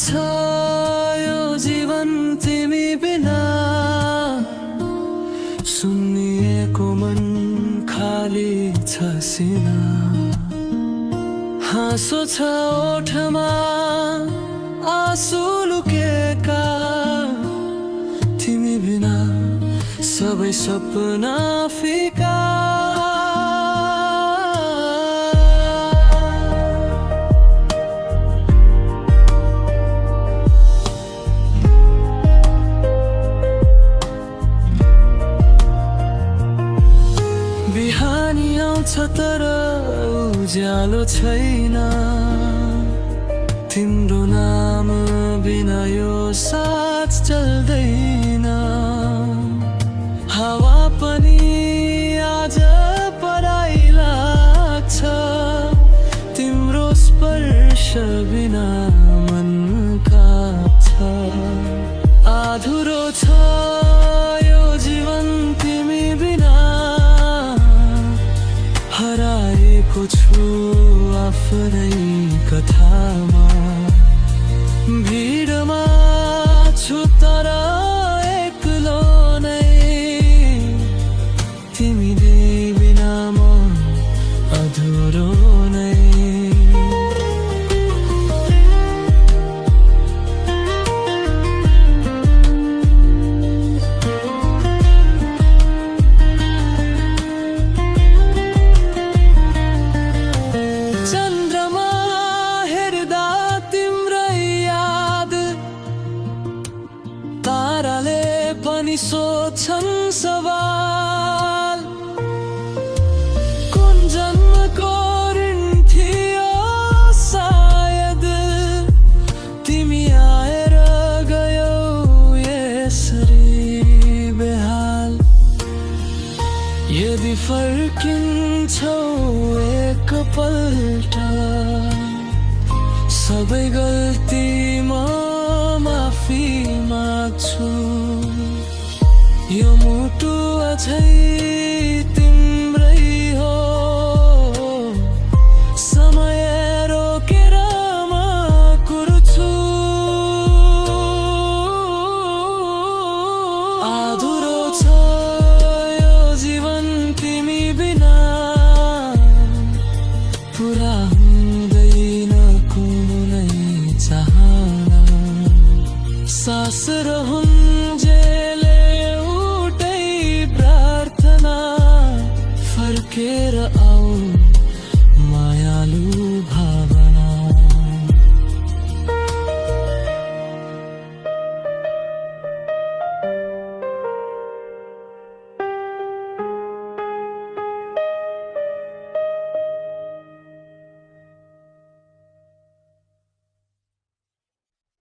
छ यो जीवन तिमी बिना, सुन्निएको मन खाली छ सिना। हाँसो छ ओठमा आँसु लुकेका, तिमी बिना सबै सपना फिका। बिहानी आउँछ तर उज्यालो छैन, तिम्रो नाम बिना यो साथ चल्दैन। हावा पनि आज पराई लाग्छ, तिम्रो स्पर्श बिना मन काप्छ। अधुरो छ यो जीवन तिमी बिना, हराएको छु आफ्नै कथामा। भिडमा छु तर एक्लो नै, तिमीले बिना म अधुरो नै। ताराले पनि सोध्छन् सवाल, कुन जन्मको ऋण थियो सायद, तिमी आएर गयौ यसरी बेहाल। यदि फर्किन्छौ एकपल्ट, सबै गल्तीमा माफी माग्छु। यो मुटु अझै तिम्रै हो, समय रोकेर म कुर्छु। अधुरो छ यो जीवन तिमी बिना, पुरा हुँदैन कुनै चाहना। सास रहन्जेले एउटै प्रार्थना, फर्केर आऊ।